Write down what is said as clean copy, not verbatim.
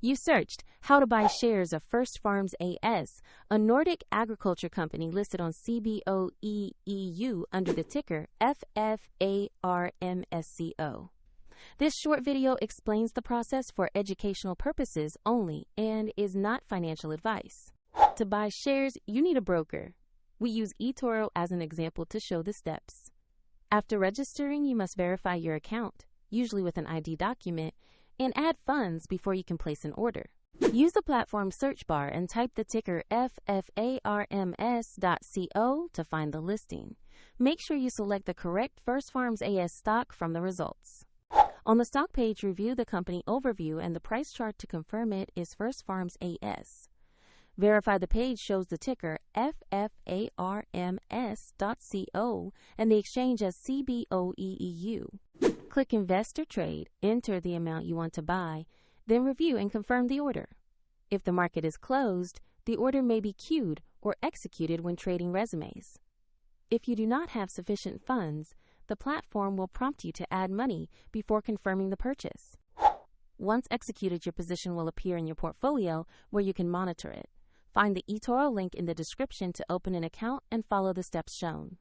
You searched how to buy shares of Firstfarms AS, a Nordic agriculture company listed on CBOE EU under the ticker FFARMSCO. This short video explains the process for educational purposes only and is not financial advice. To buy shares, you need a broker. We use eToro as an example to show the steps. After registering, you must verify your account, usually with an ID document, and add funds before you can place an order. Use the platform search bar and type the ticker FFARMS.co to find the listing. Make sure you select the correct Firstfarms AS stock from the results. On the stock page, review the company overview and the price chart to confirm it is Firstfarms AS. Verify the page shows the ticker FFARMS.co and the exchange as CBOE EU. Click Invest or Trade, enter the amount you want to buy, then review and confirm the order. If the market is closed, the order may be queued or executed when trading resumes. If you do not have sufficient funds, the platform will prompt you to add money before confirming the purchase. Once executed, your position will appear in your portfolio where you can monitor it. Find the eToro link in the description to open an account and follow the steps shown.